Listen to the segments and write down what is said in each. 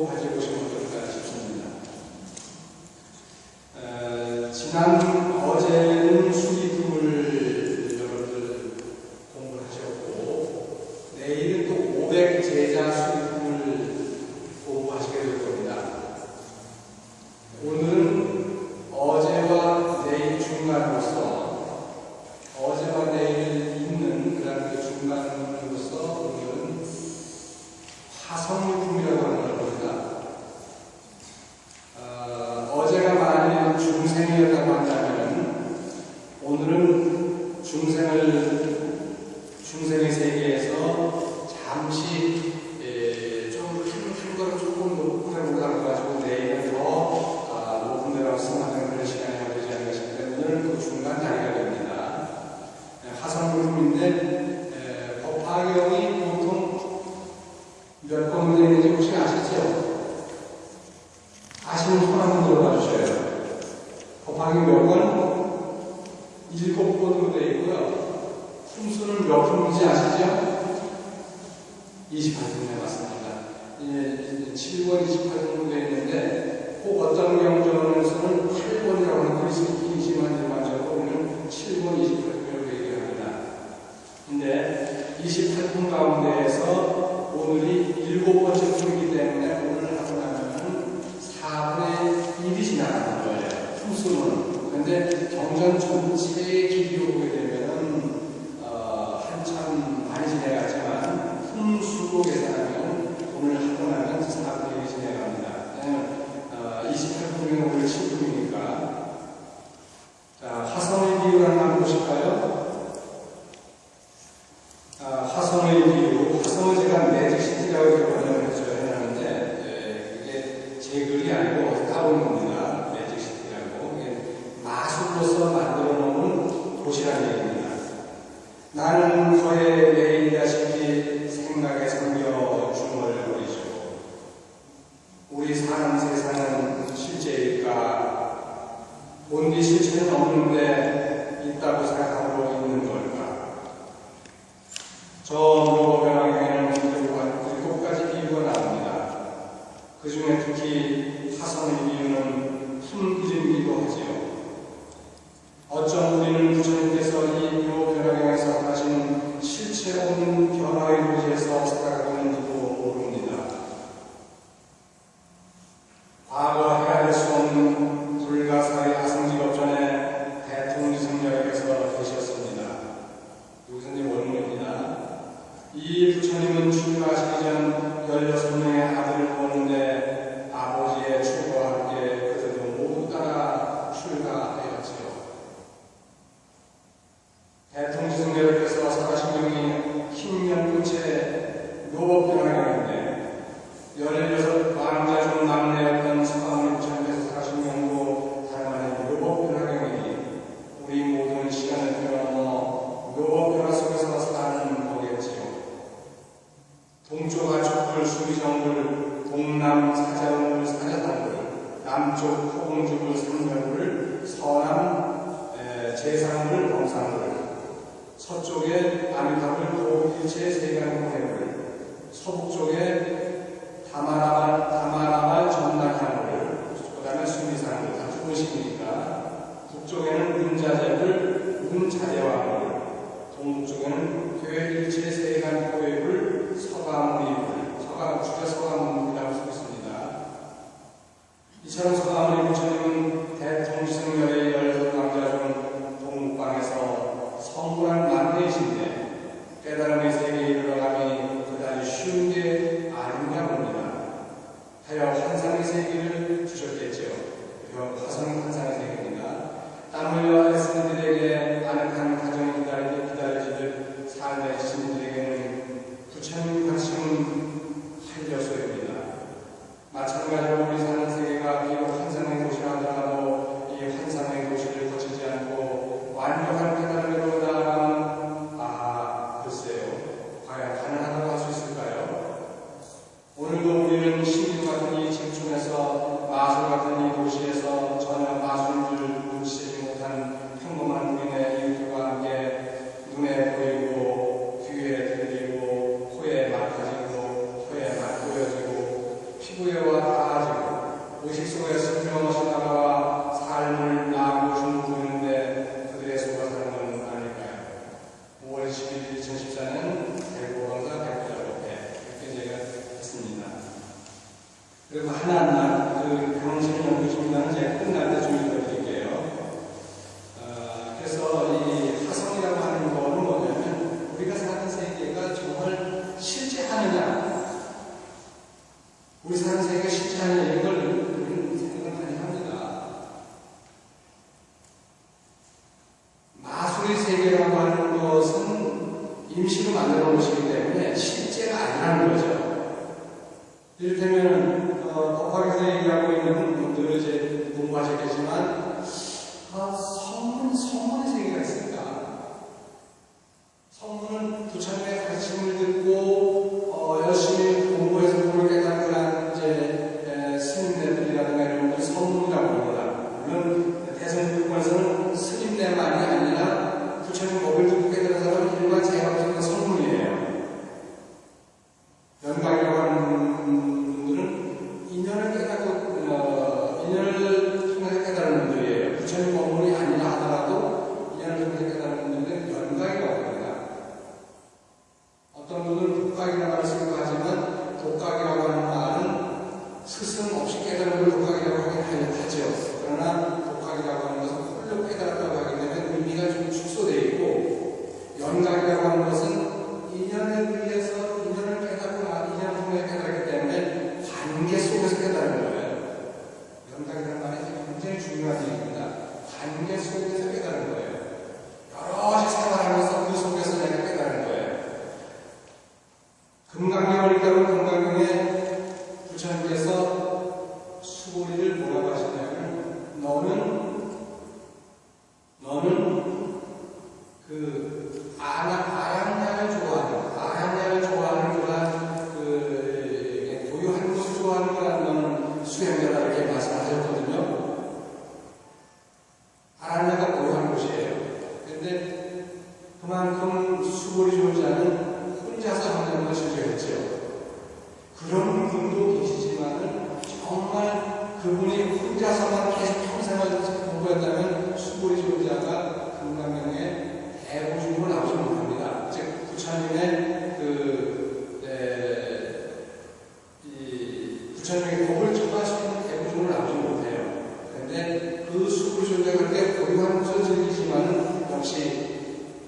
가지고 오시면 어떨까 싶습니다. 어제는 수기품을 여러분들 공부를 하셨고, 내일은 또 500 제자 수기품을 공부하시게 될 겁니다. 오늘은 어제와 내일 중간으로서, 어제와 내일 있는 그 중간으로서 오늘은 화성유품이라고 하는 걸 봅니다. 어제가 만일 중생이었다고 한다면 오늘은 중생의 세계에서 잠시 좀 큰 거를 조금 높은 데 올라가가지고 내일은 더 높은 데라고 생각하는 그런 시간이 되지 않을까 싶은데 오늘은 그 중간 다리가 됩니다. 화성유품인데 법화경이 보통 몇 번 되는지 혹시 아시죠? 아시는 손 한번 들어봐 주셔요. 법화경 몇 권? 7권으로 되어 있고요. 품수는 몇 품인지 아시죠? 28품 맞습니다. 7권 28품으로 되어 있는데 꼭 어떤 경전에서는 8권이라고 하는 글이 있지만 일반적으로 우리는 7권 28품이라고 얘기합니다. 근데 28품 가운데에서 오늘이 7번째 품이기 때문에 오늘 하고 나면 4분의 1이 지나가는 거예요. 품수는. 그런데 경전 전체의 길이로 보게 되면 한참 많이 지나가지만 품수로 계산하면 오늘 하고 나면 4분의 1이 지나갑니다. 28품이면 오늘 7품이니까. 자, 화성의 비율 한번 보실까요? 화성의 비유, 화성은 제가 매직시티라고 번역을 해놨는데 이게 제 글이 아니고 따온 겁니다. 매직시티라고. 마술로서 만들어 놓은 도시라는 얘기입니다. 나는 거의 매일이다시피 생각에 잠겨 중얼거리죠. 우리 사는 세상은 실제일까? 본디 실체는 없는데 있다고 생각하고 있는 걸까? 저 묘변학에는 7가지 비유가 나옵니다. 그 중에 특히 화성의 비유는 품이름이기도 하지요. 어쩜 우리는 부처님께서 이 묘변학에서 하신 실체 없는 변화의 도시에서 살아가고 있는지도 모릅니다. 과거 헤아릴 수 없는 불가사의 아성직업전에 대통령께서 계셨습니다. 여기서 이제 원문입니다. 이 부처님은 출가하시기 전 16명의 아들을 보는데 아버지의 출가와 함께 그들도 모두 따라 출가하였지요. 대통지승대로께서 사가신경이 흰연꽃의 묘법변화경인데 16 왕자 중 막내였던 서가모니 부처님께서 사가신경으로 닮아낸 묘법변화경이니 우리 모든 시간을 뛰어넘어 묘법변화 속에서 사는 거겠지요. 동쪽 아축불 수비정불, 동남 사자원불 사자당불, 남쪽 호공주불 삼멸불, 서남 제상불 범상불, 서쪽에 아미타불 도일체 세간공해불, 서북쪽에 다마라발 전락향불, 그 다음에 수미상불, 다 죽으시니까 북쪽에는 운자재불, 운자재왕불, 동북쪽에는 교회일체 세간고해불, 서가모니불, 우리가 서가모니라고 쓰고 있습니다. 이처럼 서가모니 부처님은 대통지승열의 16왕자 중 동방에서 성불한 만대이신데 깨달음의 세계에 이르러감이 그다지 쉬운 게 아니냐 봅니다. 하여 환상의 세계를 주셨겠지요. 화성이 환상의 세계입니다. 땀 흘려 애쓴 이들에게 아늑한 가정이 기다려지듯 삶의 지신들에게는 부처님 가르침은 한려소입니다. 마찬가지로 우리 사는 세계가 비록 환상의 도시라 하더라도 이 환상의 도시를 거치지 않고 완벽한 깨달음으로 나아가면 글쎄요, 과연 가능하다고 할 수 있을까요? 오늘도 우리는 신림 같은 이 집중에서 마술 같은 이 도시에서 전혀 마술을 눈치채지 못한 평범한 우리네 때와 달라지고 의식 속에서 틀림없이 나라와 삶을 나고 중보이는데 그들의 속아 사는 건 아닐까요? 5월 20일 2014년 대구방사 대구자료회 이렇게 제가 했습니다. 그리고 하나하나 그 병실 연구 중단은 제가 끝날 때 주의를 드릴게요. 그래서 이 화성이라고 하는 거는 뭐냐면 우리가 사는 세계가 정말 실제하느냐, 우리 사는 세계가 실제하느냐 이런 걸 우리는 생각을 많이 합니다. 마술의 세계라고 하는 것은 임시로 만들어 놓은 것이기 때문에 실제가 아니라는 거죠. 이를테면 법학에서 얘기하고 있는 분들은 이제 공부하셨겠지만 성문의 세계가 있습니다. 성문은 부처님의 가르침을 듣고 열심히 공부해서 그걸 깨닫는 이제 스님네들이라든가 이런 분들이 성문이라고 합니다. 물론 대승불권에서는 스님네만이 아니라 부처님 법을 듣고 깨닫는 사람은 일반 제각적인 성문이에요. 연각이라고 하는 분들은 인연을 깨닫고 인연을 통해서 깨달은 분들이에요. 부처님 법문이 아니라 하더라도 인연을 통해서 깨달은 분들은 연각이라고 합니다. 어떤 분은 독각이라고 할 수 있고 하지만 독각이라고 하는 말은 스승 없이 깨달은 걸 독각이라고 하긴 하죠. 그러나 독각이라고 하는 것은 홀로 깨달았다고 하기 때문에 의미가 좀 축소되어 있고, 연각이라고 하는 것은 인연에 의해서 인연을 깨닫고 인연을 통해 깨달았기 때문에 관계 속에서 깨달은 거예요. 연각이라는 말이 굉장히 중요한 얘기입니다. 관계 속에서 깨달은 거예요. 여럿이 생활하면서 그 속에서 내가 깨달은 거예요. 금강경을 읽다가 금강경에 부처님께서 수고리를 뭐라고 하시냐면 너는 그 아양양을 좋아하는 거라 고유한 것을 좋아하는 거라 너는 수행자다 이렇게 말씀하셨거든요. 아양양가 고유한 곳이에요. 그런데 그만큼 수고리 존자는 혼자서 하는 것을 배웠죠. 그런 분도 계시지만은 정말 그분이 혼자서만 계속 평생을 공부했다면 수고리 존자가 금강경에 대부중으로 나오지 못합니다. 즉 부처님의 부처님의 법을 접할 수 있는 대부중으로 나오지 못해요. 그런데 그 수고리 존자가 그렇게 고유한 것을 즐기지만은 역시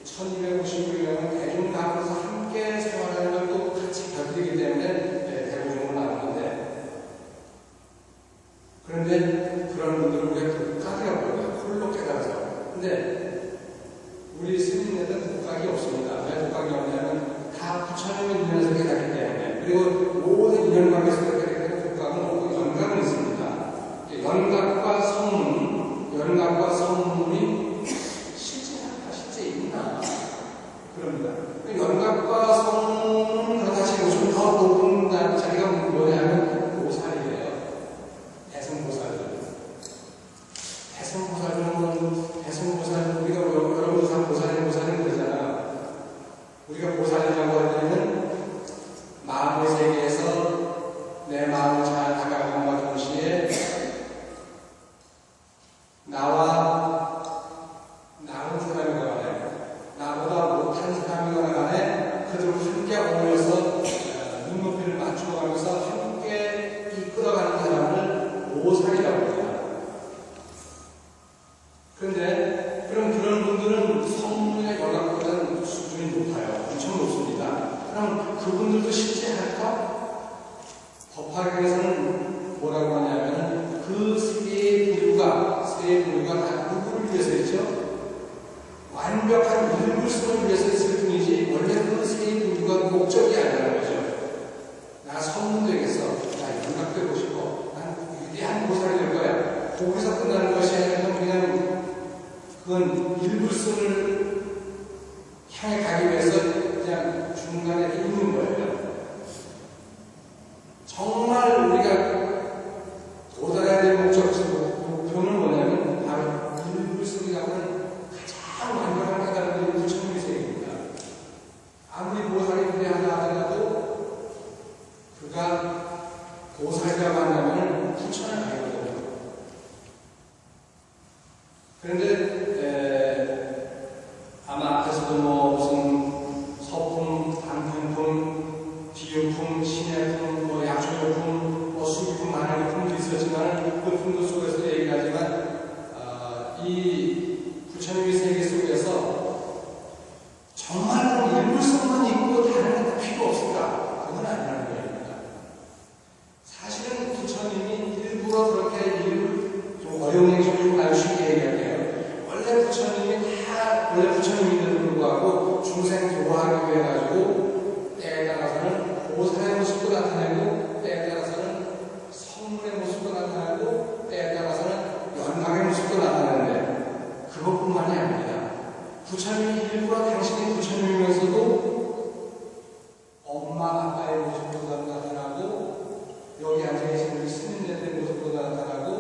1250명은 대중가운데서 함께 생활하는 걸 또 같이 곁들이기 때문에 대부중으로 나오는데, 그런데 그런 분들은 우리가 독각이라고 그래요. 홀로 깨달아서. 근데 우리 스님네들은 독각이 없습니다. 왜 독각이 없냐면 다 부처님의 인연에서 깨닫기 때문에, 그리고 모든 인연관계에서 깨닫기 때문에 독각은 없고 연각은 있습니다. 연각과 성문이 실제 있나? 그럽니다. 연각과 성문은 그렇다 치고 좀 더 높은 자리가 뭐냐면 보살이에요. 대승보살은 우리가 여러분도 다 보살은 그러잖아요. 우리가 보살이라고 할 때는 마음의 세계에서 내 마음을 잘 다가감과 동시에 나은 사람이거나 간에, 나보다 못한 사람이거나 간에 그들을 함께 어울려서 눈높이를 맞추어가면서 함께 이끌어가는 사람을 보살이라고 합니다. 그런데 그런 분들은 성문의 연락보다는 수준이 높아요. 엄청 높습니다. 그럼 그분들도 실제 할까? 법화경에서는 뭐라고 하냐면 그 세 부류가 다 누구를 위해서 있죠? 완벽한 일불성을 위해서 있을 뿐이지 원래 그 세 부류가 목적이 아니라는 거죠. 나 성문 되겠어. 나 연락되고 싶어. 난 위대한 보살이 될 거야. 거기서 끝나는 것이 아니라 그냥 그건 일불성을 향해 가기 위해서 그냥 중간에 있는 거예요. 정말 우리가 도달해야 될 목표는 뭐냐면 바로 일불성이라고 하는 가장 완벽한 깨달음이 부처님의 세계입니다. 아무리 보살이 그래야 하더라도 그가 보살이라고 하는 하냐면 부천에 가거든요. 그런데 아마 앞에서도 뭐 무슨 서품, 단품품, 비유품, 신예품, 뭐 약초용품, 뭐 수기품, 만화용품도 있었지만 그 품도 속에서 얘기하지만 이 부처님의 세계 속에서 정말로 일불성만 있고 다른 것도 필요 없을까? 그건 아니라는 거입니다. 사실은 부처님이 일부러 그렇게 좀 어려운 얘기 좀 아주 쉽게 얘기할게요. 원래 부처님인데도 불구하고 중생 도하기 위해 가지고 때에 따라서는 보살의 모습도 나타내고 때에 따라서는 성문의 모습도 나타내고 때에 따라서는 연강의 모습도 나타내는데 그것뿐만이 아닙니다. 부처님이 일부러 당신이 부처님이면서도 엄마 아빠의 모습도 나타나고 여기 앉아계신 우리 스님네들의 모습도 나타나고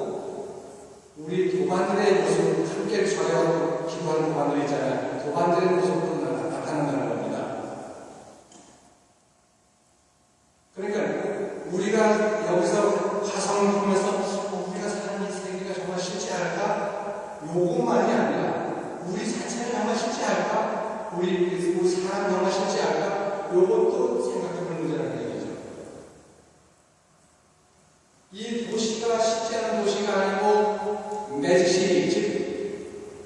우리 도반들의 모습 함께 절에하고 기도하는 도반들 있잖아요. 도반들의 모습도 나타난다는 겁니다. 그러니까 우리가 여기서 화성을 보면서 우리가 사는 이 세계가 정말 실제할까? 요것만이 아니라 우리 자체가 정말 실제할까? 우리 사람 정말 실제할까? 요것도 생각해볼 문제라는 얘기죠. 이 도시가 실제하는 도시가 아니고 매직시, 즉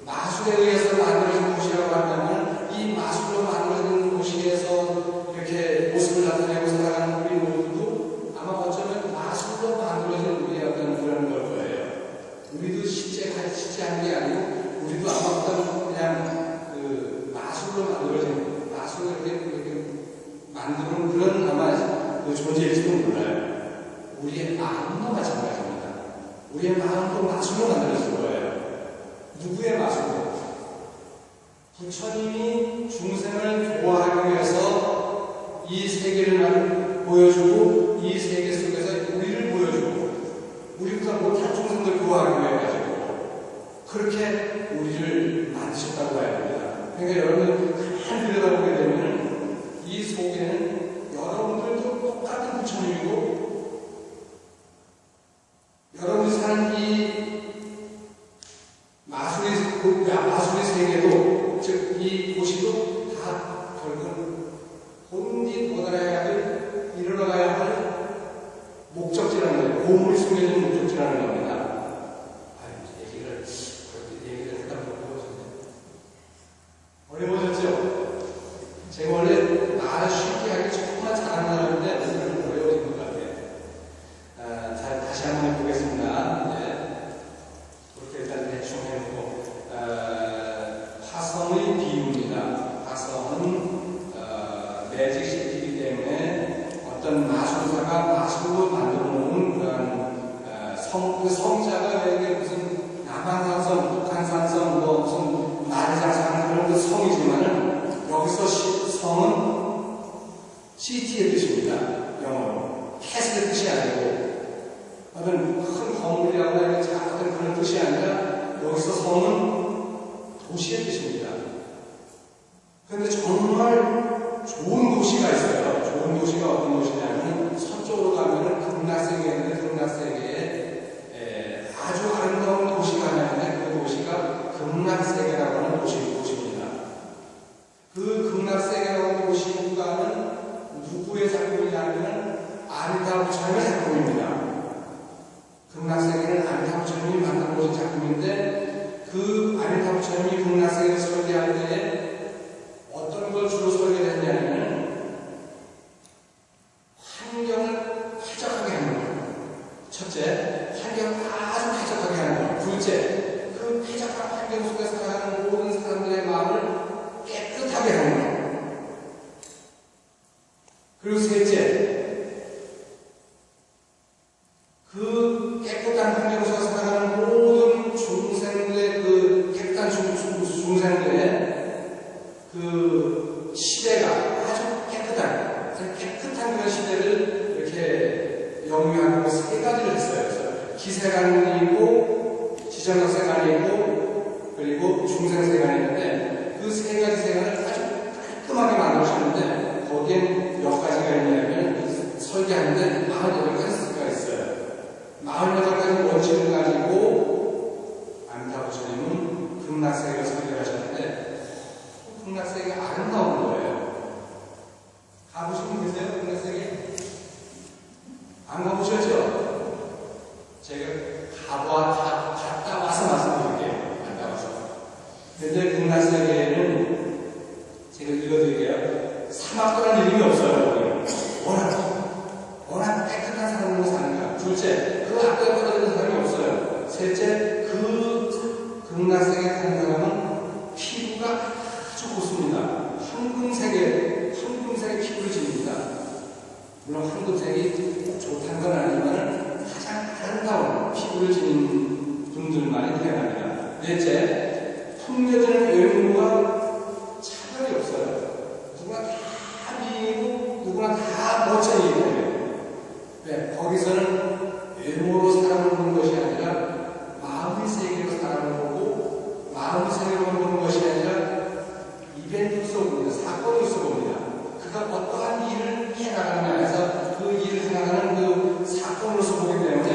마술에 의해서 만들어진 도시라고 한다면 이 마술로 만들어진 도시에서 이렇게 모습을 나타내고 살아가는 우리 모두도 아마 어쩌면 마술로 만들어진 우리의 어떤 그런 걸 거예요. 우리도 실제한 게 아니고 우리도 아마 어떤 그냥 그 마술로 만들어진 마술로 이렇게 만드는 그런 아마 그 존재일지도 몰라요. 우리의 마음도 마찬가지입니다. 우리의 마음도 마술로 만들어진 거예요. 누구의 마술로? 부처님이 중생을 도와하기 위해서 이 세계를 보여주고 이 세계 속에서 우리를 보여주고 우리보다 못한 중생들 도와하기 위해 가지고 그렇게 우리를 만드셨다고 봐야 됩니다. 그러니까 여러분 가만히 들여다보게 되면 이 속에는 여러분들도 똑같은 부처님이고 여러분이 사는 이 마술의 세계도, 즉, 이 도시도 다 결국은 본디 도달해야 할, 이르러가야 할 목적지라는 거예요. 보물이 숨겨진 목적지라는 겁니다. 얘기를 하다 보면 어려워졌죠? 제가 원래 말을 쉽게 하기 정말 잘하는 사람인데, 오늘은 어려워진 것 같아요. 다시 한번 해보겠습니다. 그렇게 일단 대충 해놓고 화성의 비유입니다. 화성은 매직시티이기 때문에 어떤 마술사가 마술로 만들어 놓은 그런 그 성자가 왜 무슨 남한산성, 북한산성, 뭐 무슨 만장산 그런 그 성이지만은 여기서 성은 시티의 뜻입니다. 영어로 캐슬의 뜻이 아니고 어떤 큰 건물이라거나 작은 그런 뜻이 아니라 여기서 성은 도시의 뜻입니다. 그런데 정말 좋은 도시가 있어요. 좋은 도시가 어떤 도시냐면 서쪽으로 가면은 극락세계인데 극락세계에 아주 아름다운 도시가 하나 있는데 그 도시가 극락세계라고 하는 도시입니다. 그 극락세계라고 하는 도시 국가는 누구의 작품이냐면 아미타 부처님의 작품입니다. 극락세계는 아미타 부처님이 만든 모든 작품인데 그 아미타 부처님이 극락세계를 설계할 때에 어떤 걸 주로 설계했냐면 환경을 쾌적하게 하는 거예요. 첫째, 환경을 아주 쾌적하게 하는 거예요. 둘째, 그 쾌적한 환경 속에 살아가는 모든 사람들의 마음을 깨끗하게 하는 거예요. 그리고 셋째, 그 깨끗한 환경 속에 살아가는 모든 중생들의 그 깨끗한 중생들의 그 시대가 아주 깨끗한 그런 시대를 이렇게 영위하고 세 가지를 했어요. 그래서 기세관이 있고, 지정학세관이 있고, 그리고 중생세관이 있는데, 그 세 가지 세관을 아주 깔끔하게 만들어주는데, 거기엔 몇 가지가 있냐면, 설계하는데 48가지 숫자가 있어요. 48가지 원칙을 가지고 아미타 부처님은 극락세계를 설계하셨는데 극락세계가 아름다운 거예요. 가보신 분 계세요? 극락세계? 안 가보셨죠? 제가 갔다 와서 말씀드릴게요. 갔다 와서. 근데 극락세계에는 제가 읽어드릴게요. 사막도라는 이름이 없어요. 워낙 깨끗한 사람으로 사는 거야. 둘째, 그 앞에 떨어지는 사람이 없어요. 셋째, 그 극락세계 사는 사람은 피부가 아주 고습니다. 황금색의 피부를 지닙니다. 물론 황금색이 꼭 좋다는 건 아니지만 가장 아름다운 피부를 지닌 분들만이 태어납니다. 넷째, 풍겨지는 외모가 차별이 없어요. 누구나 다 미이고 누구나 다 멋쟁이기 때문에. 네, 거기서는 외모로 사람을 보는 것이 아니라 마음의 세계로 사람을 보고 마음의 세계로 보는 것이 아니라 이벤트 속입니다. 사건을 봅니다. 그가 어떠한 일을 해나가느냐 해서 그 일을 해나가는 그 사건으로서 보기 때문에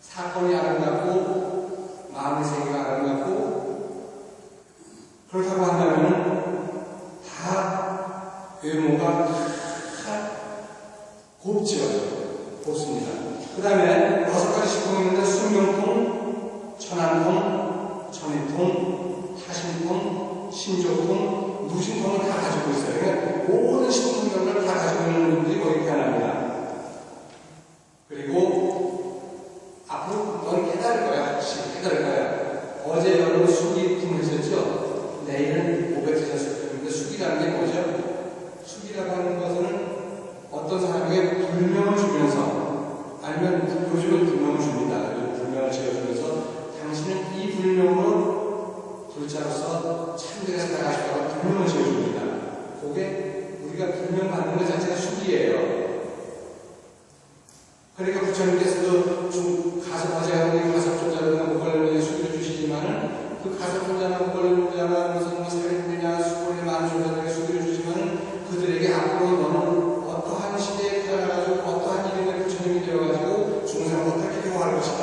사건이 아름답고 마음의 세계가 아름답고 그렇다고 한다면 다 외모가 다 곱죠. 곱습니다. 그 다음에 6가지 식통이 있는데 순명통, 천안통, 천의통, 타신통, 신조통, 무신통을 다 가지고 있어요. 그러니까 모든 식통들을 다 가지고 있는 분들이 거기 태어납니다. 그리고 앞으로 넌 깨달을 거야. 확실히 깨달을 거야. 어제 여러분 수기통 했었죠? 내일은 500제자 근데 수기라는 게 뭐죠? 수기라고 하는 것은 어떤 사람에게 불명을 주면서 아니면 요즘은 불명을 줍니다. 불명을 지어주면서 당신은 이 불명으로 불자로서 참되게 살아가시라고 불명을 지어줍니다. 그게 우리가 불명 받는 것 자체가 수기예요. 그러니까 부처님께서도 어제 가섭존자나 목걸림에 수기를 주시지만은 그 가섭존자나 목걸림자나 무슨 살인이냐 수고리 많은 존재들에게 수기를 주시지만은 그들에게 앞으로 너는 어떠한 시대에 태어나가지고 어떠한 이름의 부처님이 되어가지고 중생을 어떻게 대화할 것이다.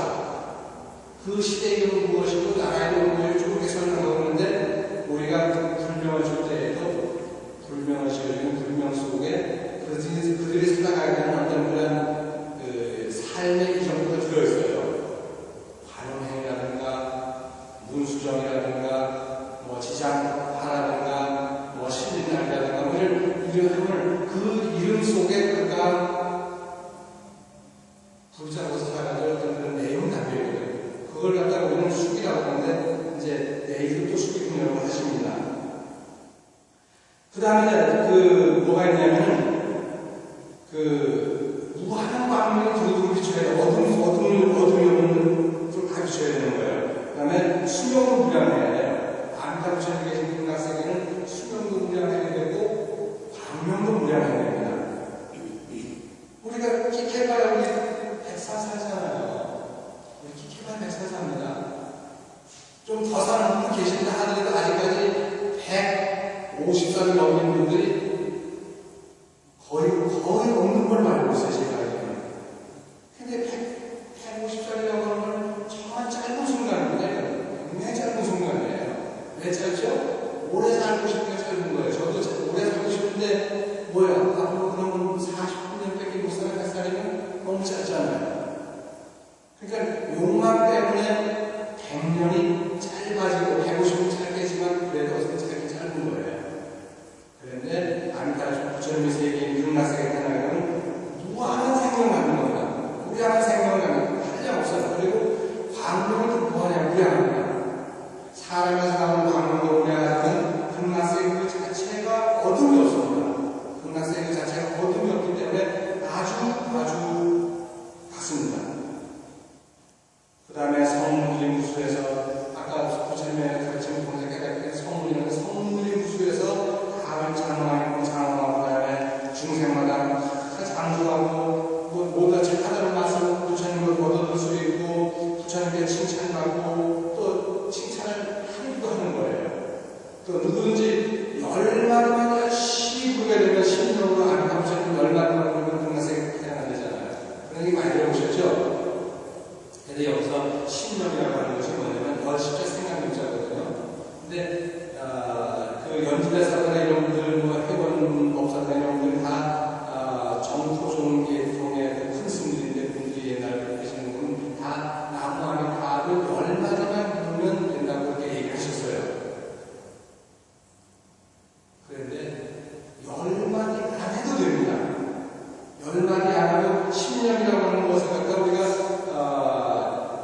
그 시대의 이름은 무엇이고 나라의 이름은 무엇이고 그렇게 설명하고 있는데 우리가 그 불명을 줄 때에도 불명을 지어주는 불명 속에 그들이 살아가야 되는 어떤 그런 삶의 이정도가 들어있어요. 관음행이라든가 문수정이라든가 지장파라든가 신린날이라든가 이름을 그 이름 속에 그가 불자로서 살아가는 어떤 그런 내용이 담겨있거든요. 그걸 갖다가 우리는 수기라고 하는데 이제 내일도 또 수기 분열을 하십니다. 그 다음에 뭐가 있냐면은 무한한 광명이 두루두루 비춰야 돼요. 어둠이 없는 다 비춰야 되는 거예요. 그 다음에 수명도 무량해야 돼요. 아미타 부처님 계신 극락세계는 수명도 무량해야 되고 광명도 무량해야 됩니다. 우리가 키케바야 우리 100살 살잖아요. 우리 키케바 100살 삽니다. 좀 더 사는 분 계신다 하더라도 아직까지 150살을 넘긴 분들이 거의 없는 걸 알고 있어요, 제가 알기로는. 근데 150살이라고 하는 건 정말 짧은 순간인데, 굉장히 짧은 순간이에요. 왜 짧죠? 오래 살고 싶은 게 짧은 거예요. 저도 오래 살고 싶은데, 앞으로 그러면 40년밖에 못 사는 100살이면 너무 짧잖아요. 그러니까 욕망 때문에 100년이 짧아지고, 150은 짧겠지만, 그래도 어쨌든 짧은 거예요. 그런데 아미타 부처님의 세계인 극락세계 태어나면 무한한 생명을 갖는 겁니다. 무한한 생명을 갖는 한량 없어요. 그리고 광명은 무한합니다. 사람에서 나오는 광명도 무한하지만 극락세계 그 자체가 어둠이 없습니다. 극락세계 그 자체가 어둠이 없기 때문에 아주 같습니다. 그 다음에 성문이 무수에서 아까 부처님의 가르침을 보면서 깨닫게 성문이라는 성문이 무수에서 장엄하고 그 다음에 중생마다 장수하고 모두 다 착하다는 말씀 부처님을 얻어들 수 있고 부처님께 칭찬받고 또 칭찬을 한 그죠? 근데 여기서 신념이라고 하는 것이 뭐냐면 열십자 생각명자거든요. 근데 그 연주대 사관의 이런 분들, 뭐 해본 법사관 이런 분들 다 정토종 계통의 큰 스님들인데, 분들이 옛날에 계시는 분은 다 나무 안에 답을 10마디만 부르면 된다고 그렇게 얘기하셨어요. 그런데 10마디 안 해도 됩니다. 10마디 안 해도 신념이라고 하는 것을 갖다 우리가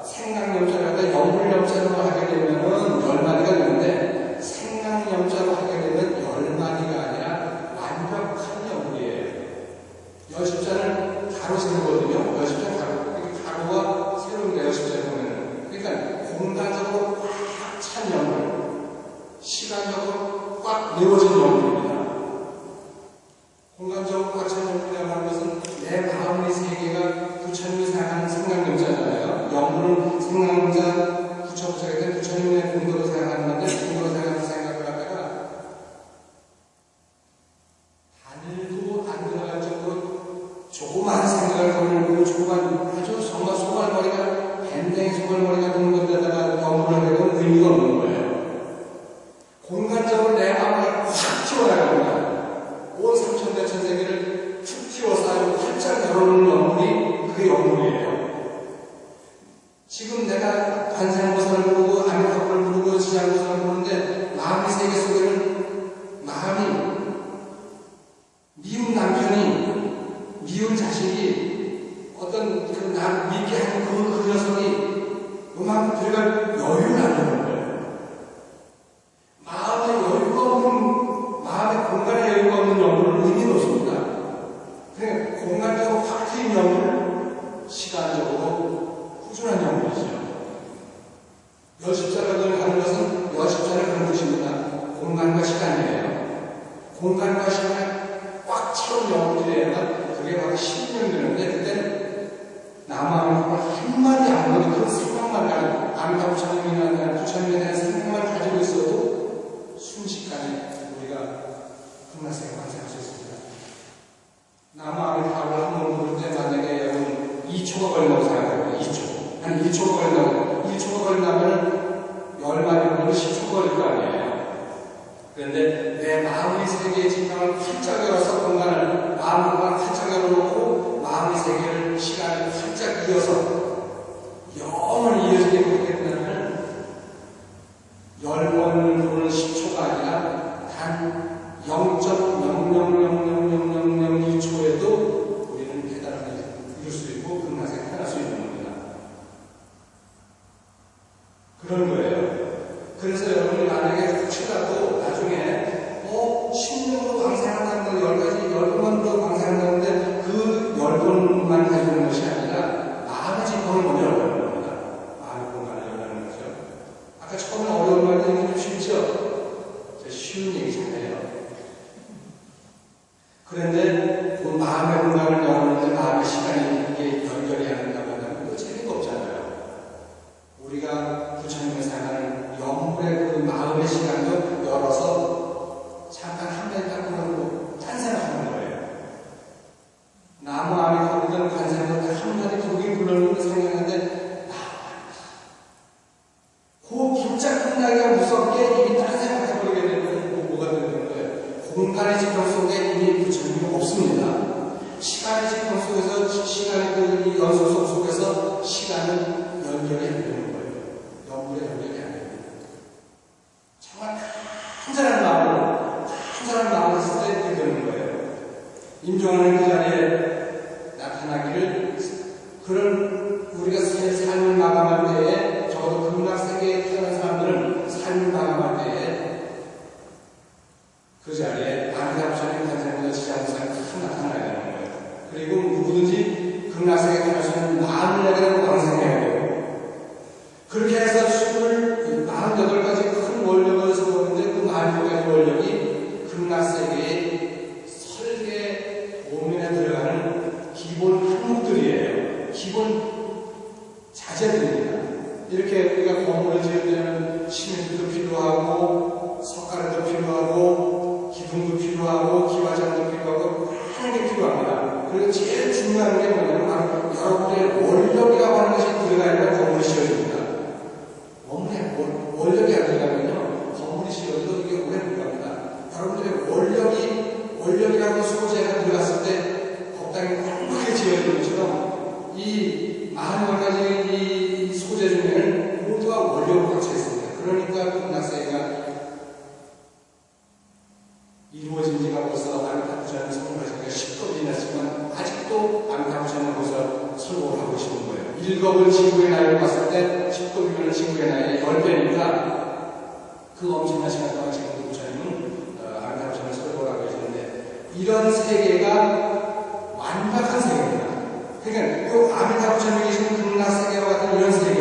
생각염자라다 영불염자로 하게 되면은 10마디가 되는데, 생각염자로 하게 되면 10마디가 아니라 완벽한 영불이에요. 여십자는 가로 세로거든요. 여십자 가로가 세로인데 여십자에 보면은. 그러니까 공간적으로 꽉 찬 영불, 시간적으로 꽉 메워진 영불입니다. 공간적으로 꽉 찬 영불이라고 하는 것은 내 마음의 세계가 부처님이 생각하는 생각염자잖아요. 영불은 생각염자, 부처부처가 된 부처님의 공도로 생각하는 건데, 공도로 생각하는 생각을 갖다가 단일도 안 들어갈 정도로 조그만 생각을 거느리고, 조그만 아주 정말 소갈머리가, 밴댕이 소갈머리가 드는 것에다가 영불을 하게 되면 의미가 없는 거예요. 공간적으로 내 마음을 확 튀어나갑니다. 온 삼천대천 세계를 툭 튀어서 아주 활짝 열어놓는 영불이 그게 영불이에요. 지금 내가 관세음보살을 부르고 아미타불을 부르고 지장보살을 부르는데, 마음의 세계 속에는 마음이, 미운 남편이, 미운 자식이, 어떤 그 나 믿게 하는 그 녀석이 그만큼 들어갈 여유를 안 주는 거예요. 마음의 여유가 없는, 마음의 공간에 여유가 없는 영혼은 의미가 없습니다. 그러니까 공간적으로 확 트인 영혼, 시간적으로 꾸준한 영혼이죠. 여십자가 하는 것은 여십자는 그런 뜻입니다. 공간과 시간이에요. 공간과 시간을 꽉 채운 영혼들이에요. 그게 바로 신념이 되는데, 그때는 나만 한마디 안 해도 그 생각만 가지고, 아미타 부처님이나 부처님에 대한 생각만 가지고 있어도 순식간에 우리가 극락세계 완성할 수 있습니다. 나무 아미타불을 한번 부를 때 만약에 여러분 2초가 걸린다고 생각해요. 2초. 한 2초가 걸린다고. 1초가 걸린다면 10마디 부르면 10초 걸릴 거 아니에요. 그런데 내 마음의 세계의 진정을 활짝 열어서 공간을, 마음 공간을 활짝 열어놓고 마음의 세계를, 시간을 활짝 이어서 영원히 이어지게 그렇게 된다면 10번 부르는 10초가 아니라 단 0.0000001초에도 우리는 깨달음을 이룰 수 있고 극락세계에 태어날 수 있는 겁니다. 그런 거예요. 그래서 여러분이 만약에 혹시라도 나중에 신념으로 광생한다는 거 10가지, 10번도 광생한다는데 그 10번만 가지고 있는 것이 아니라 마음의 지평을 먼저 열어가는 겁니다. 마음의 공간을 열어가는 거죠. 아까 처음에 어려운 말이 좀 쉽죠? 쉬운 얘기잖아요. 그런데 그 마음의 공간을 열었는데 마음의 시간이 이게 연결이 안 된다고 한다면 그거 재미가 없잖아요. 우리가 부처님을 생각하는 영불의 그 마음의 시간도 열어서 잠깐 한마디 딱 부르고 딴 생각하는 거예요. 나무 아미 부르던 관세음보다 한마디 부르긴 불렀는데 생각하는데 그 긴장 끝나기가 무섭게 이미 딴 생각해버리게 되면 뭐가 되는 거예요? 공간의 지평 속에 이미 부처님이 없습니다. 시간의 지평 속에서, 시간의 그 연속 속에서 시간은 연결이 안 되는 거예요. 영불의 연결이 안 됩니다. 정말 간절한 마음을 했을 때 이렇게 되는 거예요. 임종원은 그 자리에 나타나기를, 그런 우리가 삶을 마감할 때에, 적어도 극락세계에 태어난 사람들은 삶을 마감할 때에 그 자리에 아미타 부처님, 관세음보살, 지장보살이 다 나타나야 되는 거예요. 그리고 누구든지 극락세계에 태어날 수 있는 마음을 내게 되고 광생해야 되고, 그렇게 해서 48가지 큰 원력을 세우는데 그 48가지 원력이 극락세계의 설계 도면에 들어가는 기본 항목들이에요. 기본 자재들입니다. 이렇게 우리가 건물을 지을 때는 시멘트도 필요하고, 석가래도 필요하고, 기둥도 필요하고, 기와장도 필요하고, 많은 게 필요합니다. 그리고 제일 중요한 게 뭐냐면 바로 여러분의 원력이라고 하는 것이 들어가 있는 건물이 지어집니다. 원력이 안 들어가면요, 건물이 지어도 이게 오래 못 갑니다. 여러분들의 원력이라는 소재가 들어갔을 때 법당이 꽉꽉하게 지어지는 것처럼 이 많은 가지 이 소재 중에는 모두가 원력으로 갇혀 있습니다. 그러니까 군락세계가 이루어진 지가 벌써 안타부자는 성공하시기가 10도 지났지만 아직도 안타부자는 벌써 설법을 하고 계시는 거예요. 1겁을 지구의 나이로 봤을 때 10도비면은 지구의 나이의 10배니까 그 엄청난 시간 동안 지금 부처님은 안타부자는 설법을 하고 계시는데 이런 세계가 완벽한 세계입니다. 그러니까 이 아미타부처님이 계시는 극락세계와 같은 이런 세계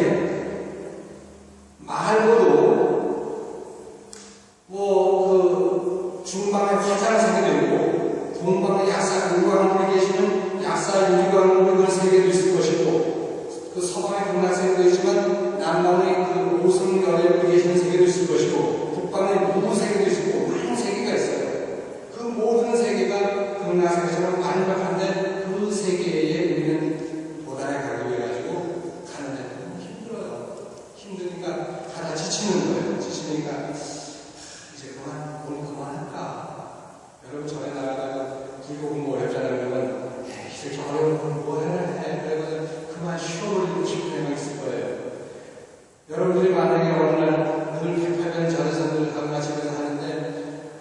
말고도 중방에 화장 세계도 있고 동방에 약사 유광물이 계시는 약사 유광물이 그런 세계도 있을 것이고 그 서방에 극락세계도 있지만 남방에 그 오승열에 계시는 세계도 있을 것이고 북방에 무구 세계도 있고 많은 세계가 있어요. 그 모든 세계가 극락세계처럼 완벽한데 그 세계에 우리는 도달해 가기로 해가지고 가는데 너무 힘들어요. 힘드니까 하다 지치는 거예요. 지치니까 이제 그만할까? 여러분 전에 나가다가 불교 공부 어렵잖아요. 그러면 이렇게 어려운 공부 뭐 해야 해? 그러면 그만 쉬어버리고 싶은 생각이 있을 거예요. 여러분들이 만약에 어느 날 늘 108년 전에서들 가거나 집에서 하는데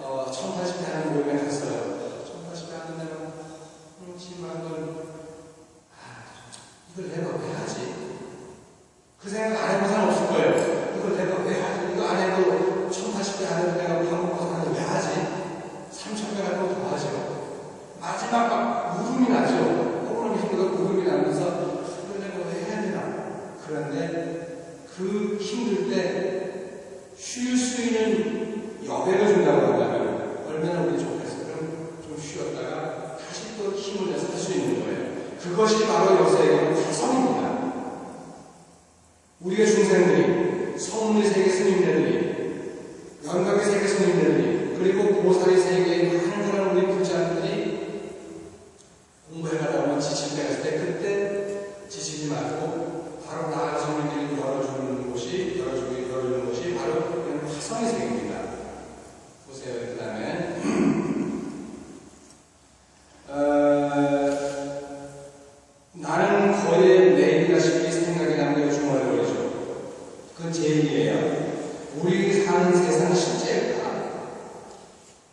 1080회 하는 모임에 갔어요. 1080회 하는 데는 지만 이걸 내가 왜 하지? 그 생각 안 해본 사람 없을 거예요. 이걸 내가 왜 하지? 이거 안 해도 1080회 하는데 내가 밥 먹고 사는데 왜 하지? 3000배 같은 거 더 하죠. 마지막 막 울음이 나죠. 호흡이 힘들고 울음이 나면서 이걸 내가 왜 해야 되나? 그런데 그 힘들 때 쉴 수 있는 여백을 준다고 한다면 얼마나 우리 좋겠어요. 그럼 좀 쉬었다가 다시 또 힘을 내서 할 수 있는 거예요. 그것이 바로 요새의 화성입니다. 우리의 중생들이, 성문의 세계 스님들이, 연각의 세계 스님들이, 그리고 보살의 세계에 많은 그런 우리 불자들이 공부해가다 보면 지칠 때가 있을 때 그때 지치지 말고 바로 나아가서 우리들이 열어주는 곳이 바로 화성의 세계입니다. 보세요. 그 다음에 나는 거의 내일이다시피 생각이 나는 게 중얼거리죠. 그건 제 얘기예요. 우리 사는 세상 실제일까?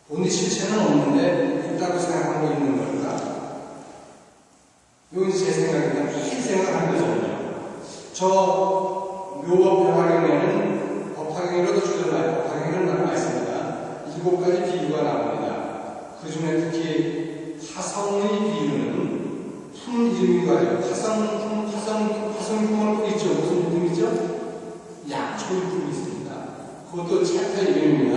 본인 실체는 없는데 있다고 생각하고 있는 걸까? 이건 제 생각입니다. 긴 생각하는 거잖아요. 저 묘법 법화경에는 법화경으로도 주잖아요. 법화경을 많이 있습니다. 7가지 비유가 나옵니다. 그 중에 특히 화성의 비유는 품 이름이 가지고 화성품을 또 있죠. 무슨 이름이죠? 약초의 품이 있습니다. 그것도 챕터 이름입니다.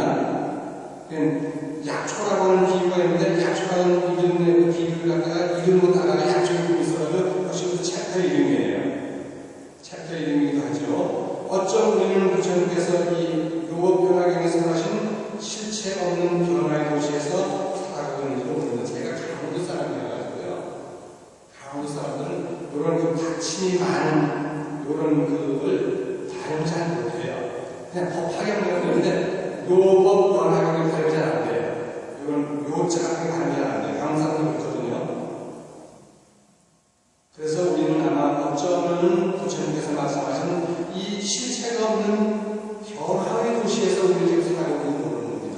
약초라고 하는 비유가 있는데 약초라는 이름의 비유를 갖다가 이름으로 따라가 약초의 품이 있어가지고 그것이 챕터 이름이에요. 챕터 이름이기도 하죠. 어쩜 우리는 부처님께서 이 요법변화경에서 하신 실체 없는 변화의 도시에서 살아가고 있는지도 모르는 제가 강원도 사람이어가지고요. 강원도 사람들은 이런 그 받침이 많은 이런 그걸 발음 잘 못해요. 그냥 법화경이라고 그러는데 요법 변화경이 발음 잘 안 돼요. 이건 요자 같은 게 발음 잘 안 돼요. 강사도 그렇거든요. 그래서 우리는 아마 어쩌면 부처님께서 말씀하시는 이 실체가 없는 변화의 도시에서 우리를 생각하고 있는 겁니다.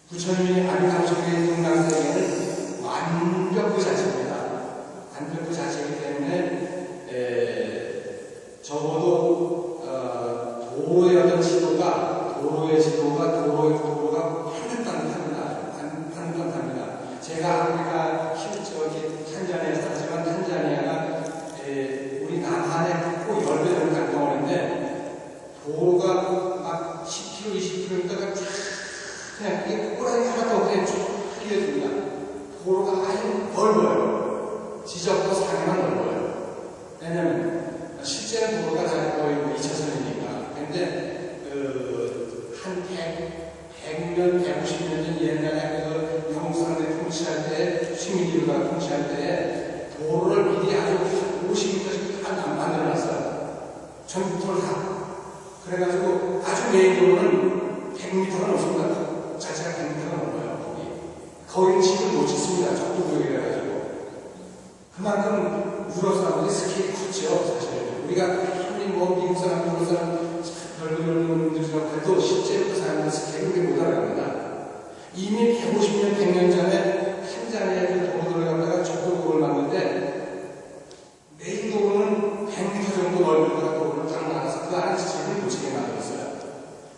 부처님이 아미타부처의 극락세계는 완벽 그 자체입니다. 완벽 그 자체이기 때문에 적어도 도로의 어떤 지도가 반듯합니다. 제가 아프리카 탄자니아에 살았지만 탄자니아가 우리 남한의 북부 10배 정도 가까웠는데 도로가 막 10km, 20km가 그냥 이게 꼬라지 하나도 없게 쭉 이어집니다. 도로가 아주 넓어요. 지적도 상해만 넓어요. 왜냐면 실제는 도로가 다 거의 2차선이니까. 근데 한 100년, 150년 전 옛날에 그 영국 사람들이 통치할 때 식민지가 전부터를 다. 그래가지고 아주 메인도로는 100m가 넘습니다. 자체가 100m가 넘어요. 거기는 집을 못 짓습니다. 적도구역이라가지고. 그만큼 유럽 사람들이 스케일이 컸죠, 사실. 우리가 흔히 뭐 미국 사람, 한국 사람, 별로 놈들이라고 해도 실제로 그 사람들 스케일을 우리 못 알아갑니다. 이미 150년, 100년 전에 한 잔의 그 도로를 갖다가 적도구역을 만드는데 메인 도로는 100m 정도 넓이가 도로를 딱 나가서 그 안에 집을 못 지게 만들었어요.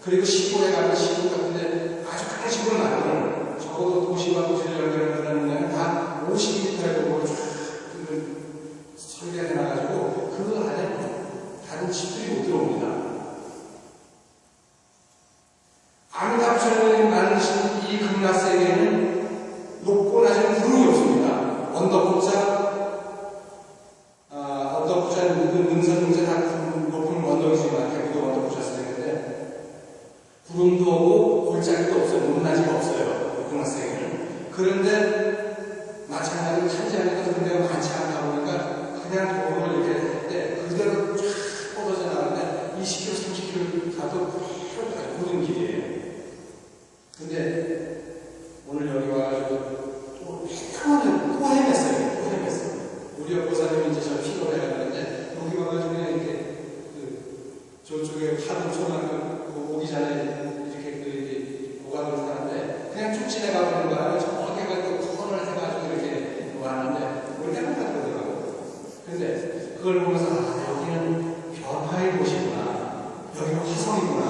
그리고 시골에 가면 시골 같은데 아주 큰 시골 만들어요. 적어도 도시와 도시를 연결하는 데는 다 50m의 도로를 쫙 설계가 해놔가지고 그 안에 다른 집들이 못 들어옵니다. 아미타부처님이 만드신 이 극락세계는 높고 낮은 구름이 없습니다. 언덕부자 능선 다 높은 언덕이지만 대부분 언덕부자 쓰는데 구름도 없고 골짜기도 없어요. 높낮이가 없어요. 극락세계는. 그런데 마찬가지로 탄자니까 그런 데가 많지 않다 보니까 그냥 도로를 이렇게 할 때 그대로 쫙 뻗어져 나가는데 20km, 30km 가도 고른 길이에요. 근데 오늘 여기 와가지고 또 헤맸어요. 우리 여보사님이 이제 저 픽업을 해야 되는데 여기 와가지고 그냥 이렇게 저쪽에 하도 초등학교 오기 전에 이렇게 보관을 하는데 그냥 쭉 지나가 보는 거야. 저기 가지고 터널을 해가지고 이렇게 왔는데 올 때마다 그러더라고. 근데 그걸 보면서 여기는 변화의 곳이구나. 여기는 화성이구나.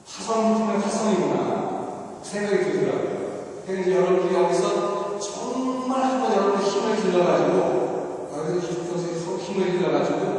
화성이구나 생각이 들더라고요. 그래서 이제 여러분들이 여기서 정말 한번 여러분들 힘을 길러가지고 힘을 길러가지고